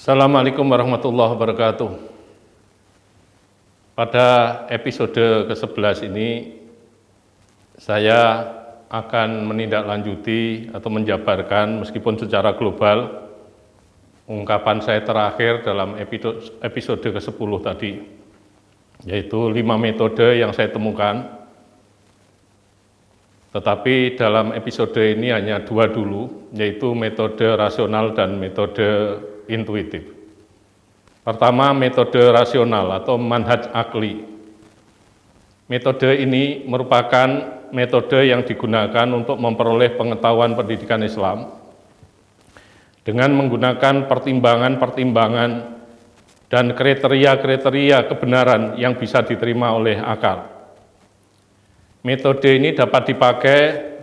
Assalamualaikum warahmatullahi wabarakatuh. Pada episode ke-11 ini, saya akan menindaklanjuti atau menjabarkan meskipun secara global ungkapan saya terakhir dalam episode ke-10 tadi, yaitu 5 metode yang saya temukan. Tetapi dalam episode ini hanya 2 dulu, yaitu metode rasional dan metode intuitif. Pertama, metode rasional atau manhaj akli. Metode ini merupakan metode yang digunakan untuk memperoleh pengetahuan pendidikan Islam dengan menggunakan pertimbangan-pertimbangan dan kriteria-kriteria kebenaran yang bisa diterima oleh akal. Metode ini dapat dipakai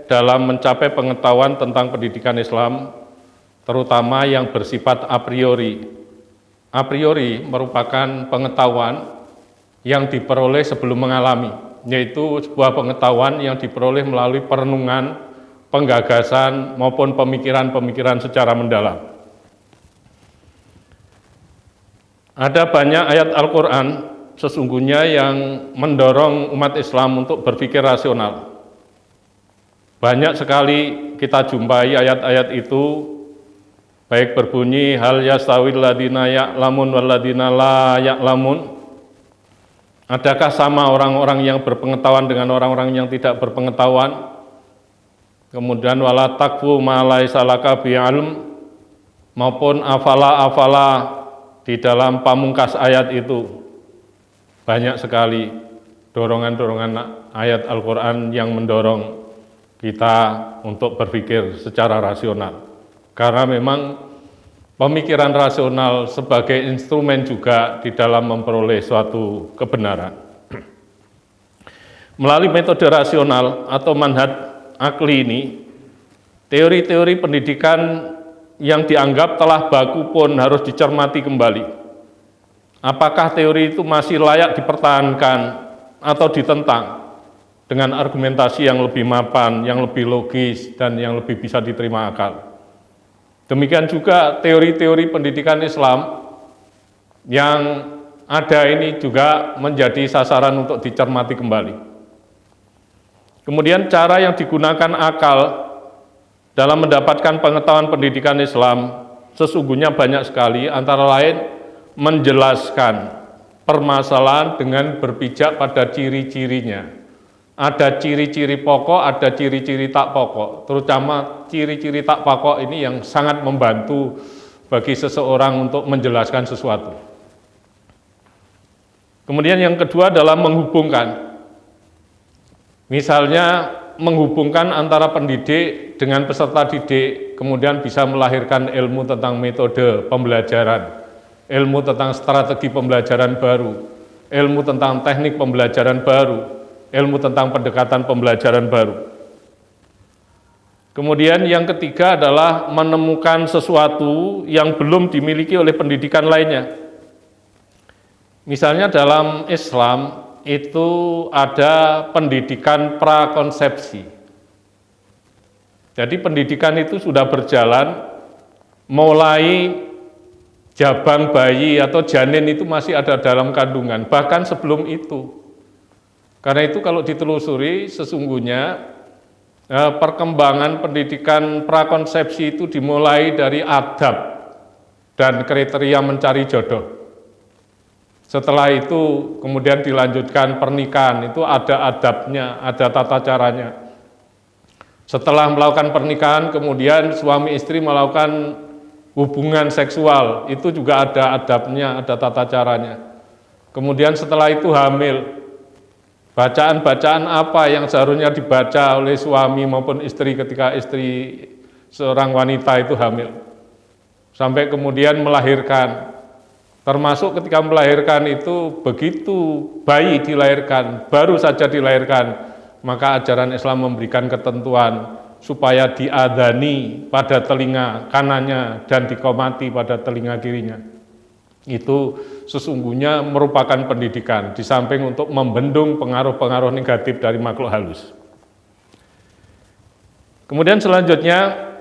dalam mencapai pengetahuan tentang pendidikan Islam, terutama yang bersifat a priori. A priori merupakan pengetahuan yang diperoleh sebelum mengalami, yaitu sebuah pengetahuan yang diperoleh melalui perenungan, penggagasan, maupun pemikiran-pemikiran secara mendalam. Ada banyak ayat Al-Quran sesungguhnya yang mendorong umat Islam untuk berpikir rasional. Banyak sekali kita jumpai ayat-ayat itu, baik berbunyi hal yastawil ladina ya'lamun wal ladina la ya'lamun. Adakah sama orang-orang yang berpengetahuan dengan orang-orang yang tidak berpengetahuan? Kemudian wala takfu ma laisa laka bi'ilm, maupun afala di dalam pamungkas ayat itu. Banyak sekali dorongan-dorongan ayat Al-Quran yang mendorong kita untuk berpikir secara rasional. Karena memang pemikiran rasional sebagai instrumen juga di dalam memperoleh suatu kebenaran. Melalui metode rasional atau manhaj akli ini, teori-teori pendidikan yang dianggap telah baku pun harus dicermati kembali. Apakah teori itu masih layak dipertahankan atau ditentang dengan argumentasi yang lebih mapan, yang lebih logis, dan yang lebih bisa diterima akal. Demikian juga teori-teori pendidikan Islam yang ada ini juga menjadi sasaran untuk dicermati kembali. Kemudian cara yang digunakan akal dalam mendapatkan pengetahuan pendidikan Islam sesungguhnya banyak sekali, antara lain menjelaskan permasalahan dengan berpijak pada ciri-cirinya. Ada ciri-ciri pokok, ada ciri-ciri tak pokok, terutama ciri-ciri tak pokok ini yang sangat membantu bagi seseorang untuk menjelaskan sesuatu. Kemudian yang kedua adalah menghubungkan. Misalnya menghubungkan antara pendidik dengan peserta didik, kemudian bisa melahirkan ilmu tentang metode pembelajaran, ilmu tentang strategi pembelajaran baru, ilmu tentang teknik pembelajaran baru, ilmu tentang pendekatan pembelajaran baru. Kemudian yang ketiga adalah menemukan sesuatu yang belum dimiliki oleh pendidikan lainnya. Misalnya dalam Islam itu ada pendidikan prakonsepsi. Jadi pendidikan itu sudah berjalan mulai jabang bayi atau janin itu masih ada dalam kandungan, bahkan sebelum itu. Karena itu kalau ditelusuri sesungguhnya perkembangan pendidikan prakonsepsi itu dimulai dari adab dan kriteria mencari jodoh. Setelah itu kemudian dilanjutkan pernikahan, itu ada adabnya, ada tata caranya. Setelah melakukan pernikahan kemudian suami istri melakukan hubungan seksual, itu juga ada adabnya, ada tata caranya. Kemudian setelah itu hamil. Bacaan-bacaan apa yang seharusnya dibaca oleh suami maupun istri ketika istri seorang wanita itu hamil. Sampai kemudian melahirkan. Termasuk ketika melahirkan itu begitu bayi dilahirkan, baru saja dilahirkan, maka ajaran Islam memberikan ketentuan supaya diadani pada telinga kanannya dan diqomati pada telinga kirinya. Itu sesungguhnya merupakan pendidikan, di samping untuk membendung pengaruh-pengaruh negatif dari makhluk halus. Kemudian selanjutnya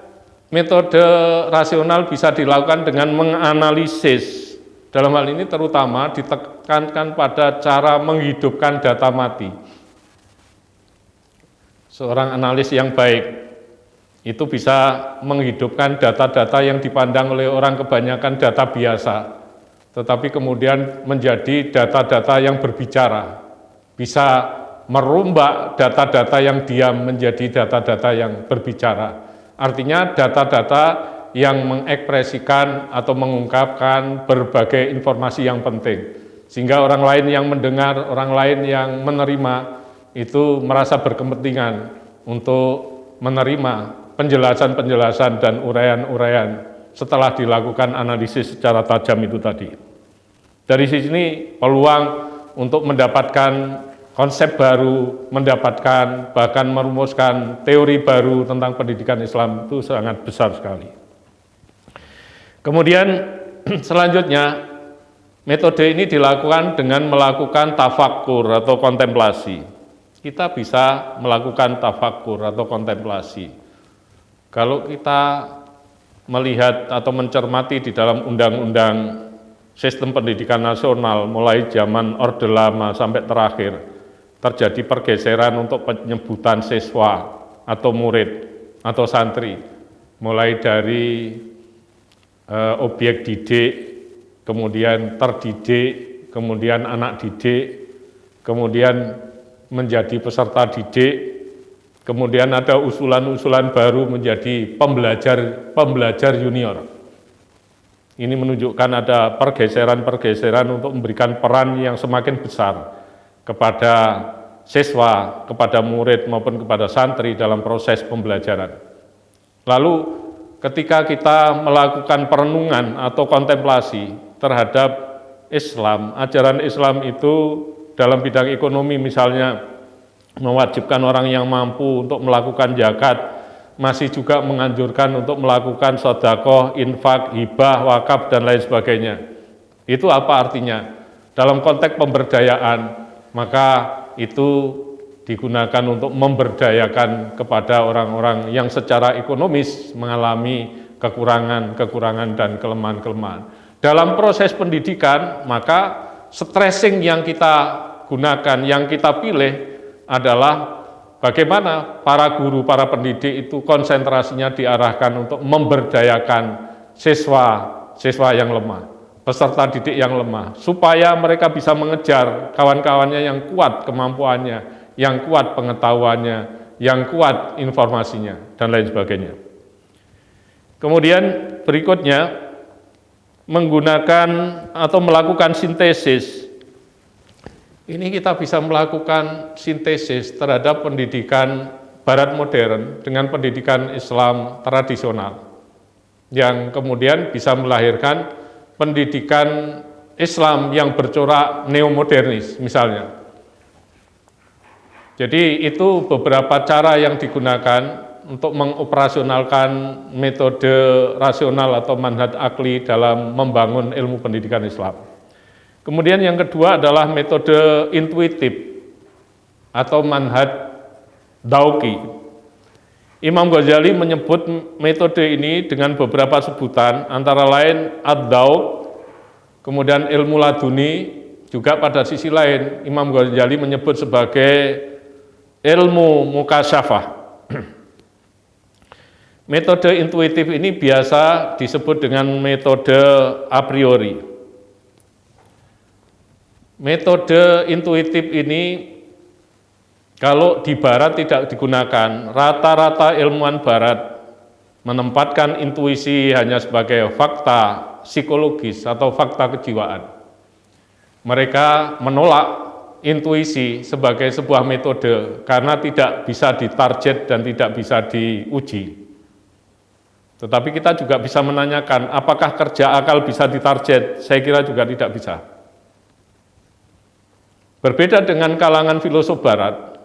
metode rasional bisa dilakukan dengan menganalisis. Dalam hal ini terutama ditekankan pada cara menghidupkan data mati. Seorang analis yang baik itu bisa menghidupkan data-data yang dipandang oleh orang kebanyakan data biasa, tetapi kemudian menjadi data-data yang berbicara, bisa merombak data-data yang diam menjadi data-data yang berbicara. Artinya data-data yang mengekspresikan atau mengungkapkan berbagai informasi yang penting, sehingga orang lain yang mendengar, orang lain yang menerima itu merasa berkepentingan untuk menerima penjelasan-penjelasan dan uraian-uraian setelah dilakukan analisis secara tajam itu tadi. Dari sini peluang untuk mendapatkan konsep baru, mendapatkan bahkan merumuskan teori baru tentang pendidikan Islam itu sangat besar sekali. Kemudian selanjutnya metode ini dilakukan dengan melakukan tafakkur atau kontemplasi. Kita bisa melakukan tafakkur atau kontemplasi. Kalau kita melihat atau mencermati di dalam undang-undang sistem pendidikan nasional mulai zaman Orde Lama sampai terakhir, terjadi pergeseran untuk penyebutan siswa atau murid atau santri, mulai dari objek didik, kemudian terdidik, kemudian anak didik, kemudian menjadi peserta didik, kemudian ada usulan-usulan baru menjadi pembelajar junior. Ini menunjukkan ada pergeseran-pergeseran untuk memberikan peran yang semakin besar kepada siswa, kepada murid maupun kepada santri dalam proses pembelajaran. Lalu ketika kita melakukan perenungan atau kontemplasi terhadap Islam, ajaran Islam itu dalam bidang ekonomi misalnya mewajibkan orang yang mampu untuk melakukan zakat, masih juga menganjurkan untuk melakukan sedekah, infak, hibah, wakaf, dan lain sebagainya. Itu apa artinya? Dalam konteks pemberdayaan, maka itu digunakan untuk memberdayakan kepada orang-orang yang secara ekonomis mengalami kekurangan dan kelemahan-kelemahan. Dalam proses pendidikan, maka stressing yang kita gunakan, yang kita pilih adalah bagaimana para guru, para pendidik itu konsentrasinya diarahkan untuk memberdayakan siswa yang lemah, peserta didik yang lemah, supaya mereka bisa mengejar kawan-kawannya yang kuat kemampuannya, yang kuat pengetahuannya, yang kuat informasinya, dan lain sebagainya. Kemudian berikutnya, menggunakan atau melakukan sintesis. Ini kita bisa melakukan sintesis terhadap pendidikan Barat modern dengan pendidikan Islam tradisional, yang kemudian bisa melahirkan pendidikan Islam yang bercorak neomodernis misalnya. Jadi itu beberapa cara yang digunakan untuk mengoperasionalkan metode rasional atau manhaj akli dalam membangun ilmu pendidikan Islam. Kemudian yang kedua adalah metode intuitif atau manhaj dauki. Imam Ghazali menyebut metode ini dengan beberapa sebutan, antara lain ad-dauk, kemudian ilmu laduni, juga pada sisi lain Imam Ghazali menyebut sebagai ilmu mukasyafah. Metode intuitif ini biasa disebut dengan metode a priori. Metode intuitif ini kalau di Barat tidak digunakan, rata-rata ilmuwan Barat menempatkan intuisi hanya sebagai fakta psikologis atau fakta kejiwaan. Mereka menolak intuisi sebagai sebuah metode karena tidak bisa ditarget dan tidak bisa diuji. Tetapi kita juga bisa menanyakan, apakah kerja akal bisa ditarget? Saya kira juga tidak bisa. Berbeda dengan kalangan filosof Barat,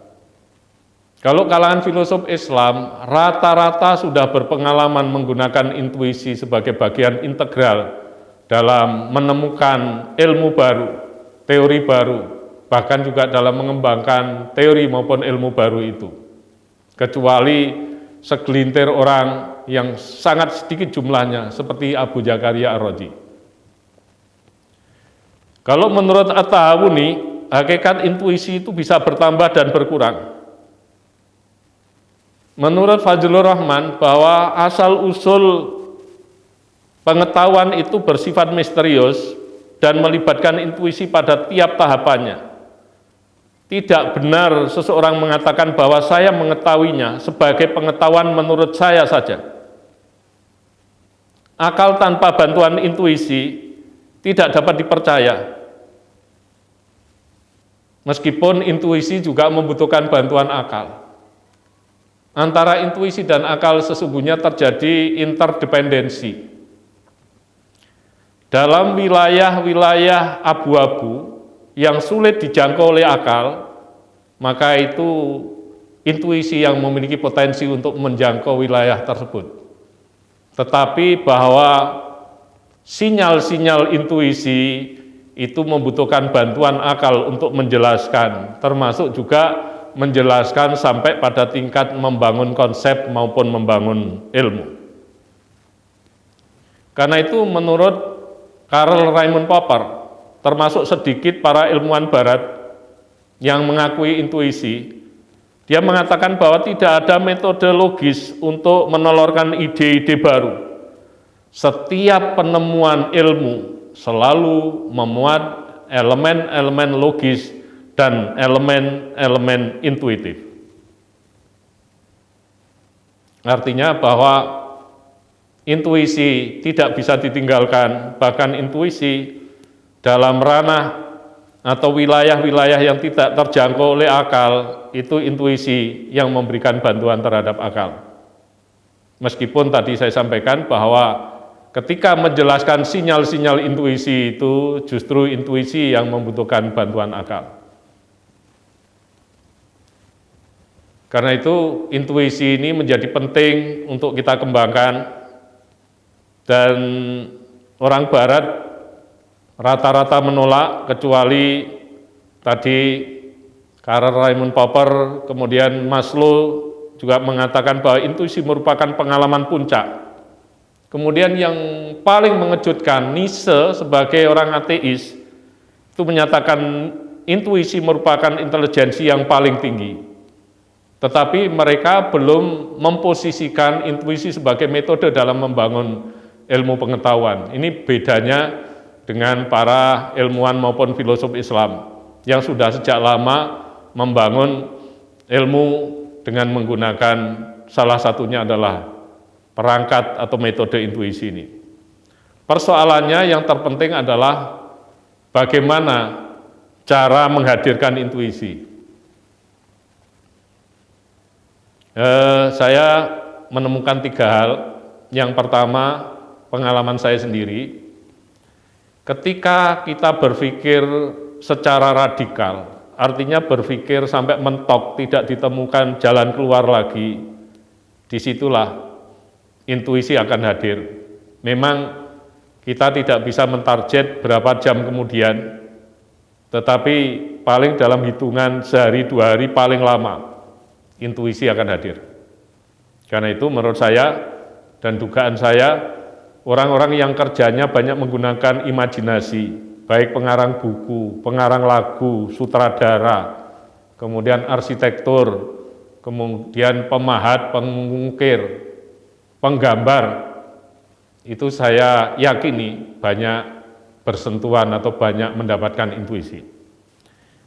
kalau kalangan filosof Islam rata-rata sudah berpengalaman menggunakan intuisi sebagai bagian integral dalam menemukan ilmu baru, teori baru, bahkan juga dalam mengembangkan teori maupun ilmu baru itu. Kecuali segelintir orang yang sangat sedikit jumlahnya seperti Abu Zakaria Ar-Razi. Kalau menurut At-Tahawuni, hakikat intuisi itu bisa bertambah dan berkurang. Menurut Fazlur Rahman, bahwa asal-usul pengetahuan itu bersifat misterius dan melibatkan intuisi pada tiap tahapannya. Tidak benar seseorang mengatakan bahwa saya mengetahuinya sebagai pengetahuan menurut saya saja. Akal tanpa bantuan intuisi tidak dapat dipercaya. Meskipun intuisi juga membutuhkan bantuan akal. Antara intuisi dan akal sesungguhnya terjadi interdependensi. Dalam wilayah-wilayah abu-abu yang sulit dijangkau oleh akal, maka itu intuisi yang memiliki potensi untuk menjangkau wilayah tersebut. Tetapi bahwa sinyal-sinyal intuisi itu membutuhkan bantuan akal untuk menjelaskan, termasuk juga menjelaskan sampai pada tingkat membangun konsep maupun membangun ilmu. Karena itu menurut Karl Raimund Popper, termasuk sedikit para ilmuwan barat yang mengakui intuisi, dia mengatakan bahwa tidak ada metode logis untuk menelurkan ide-ide baru. Setiap penemuan ilmu selalu memuat elemen-elemen logis dan elemen-elemen intuitif. Artinya bahwa intuisi tidak bisa ditinggalkan, bahkan intuisi dalam ranah atau wilayah-wilayah yang tidak terjangkau oleh akal, itu intuisi yang memberikan bantuan terhadap akal. Meskipun tadi saya sampaikan bahwa ketika menjelaskan sinyal-sinyal intuisi itu justru intuisi yang membutuhkan bantuan akal. Karena itu intuisi ini menjadi penting untuk kita kembangkan, dan orang barat rata-rata menolak, kecuali tadi Karl Raimund Popper, kemudian Maslow juga mengatakan bahwa intuisi merupakan pengalaman puncak. Kemudian yang paling mengejutkan, Nietzsche sebagai orang ateis itu menyatakan intuisi merupakan intelijensi yang paling tinggi. Tetapi mereka belum memposisikan intuisi sebagai metode dalam membangun ilmu pengetahuan. Ini bedanya dengan para ilmuwan maupun filosof Islam yang sudah sejak lama membangun ilmu dengan menggunakan salah satunya adalah perangkat atau metode intuisi ini. Persoalannya yang terpenting adalah bagaimana cara menghadirkan intuisi. Saya menemukan 3 hal. Yang pertama, pengalaman saya sendiri. Ketika kita berpikir secara radikal, artinya berpikir sampai mentok, tidak ditemukan jalan keluar lagi, disitulah intuisi akan hadir. Memang kita tidak bisa mentarget berapa jam kemudian, tetapi paling dalam hitungan sehari 2 hari paling lama, intuisi akan hadir. Karena itu menurut saya dan dugaan saya, orang-orang yang kerjanya banyak menggunakan imajinasi, baik pengarang buku, pengarang lagu, sutradara, kemudian arsitektur, kemudian pemahat, pengukir, penggambar, itu saya yakini banyak bersentuhan atau banyak mendapatkan intuisi.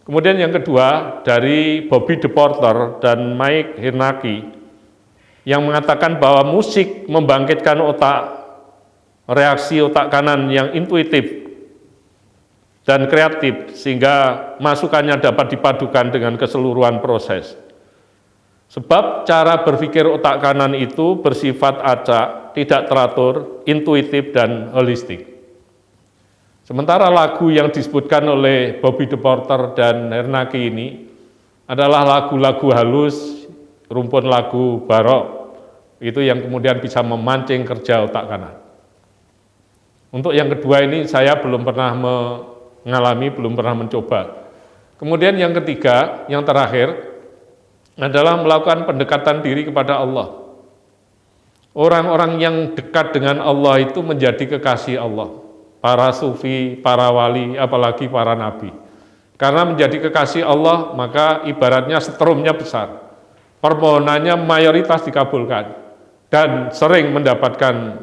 Kemudian yang kedua, dari Bobby DePorter dan Mike Hirnaki yang mengatakan bahwa musik membangkitkan reaksi otak kanan yang intuitif dan kreatif, sehingga masukannya dapat dipadukan dengan keseluruhan proses. Sebab cara berpikir otak kanan itu bersifat acak, tidak teratur, intuitif, dan holistik. Sementara lagu yang disebutkan oleh Bobby DePorter dan Hirnaki ini adalah lagu-lagu halus, rumpun lagu barok, itu yang kemudian bisa memancing kerja otak kanan. Untuk yang kedua ini saya belum pernah mengalami, belum pernah mencoba. Kemudian yang ketiga, yang terakhir adalah melakukan pendekatan diri kepada Allah. Orang-orang yang dekat dengan Allah itu menjadi kekasih Allah. Para sufi, para wali, apalagi para nabi. Karena menjadi kekasih Allah, maka ibaratnya setrumnya besar. Permohonannya mayoritas dikabulkan. Dan sering mendapatkan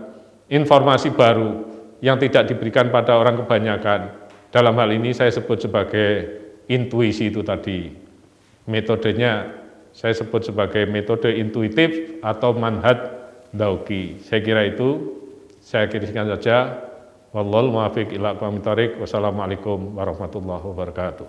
informasi baru yang tidak diberikan pada orang kebanyakan. Dalam hal ini saya sebut sebagai intuisi itu tadi. Metodenya saya sebut sebagai metode intuitif atau manhaj dauki. Saya kira itu, saya kirimkan saja. Wallahul muwaffiq ila aqwamit thoriq. Wassalamualaikum warahmatullahi wabarakatuh.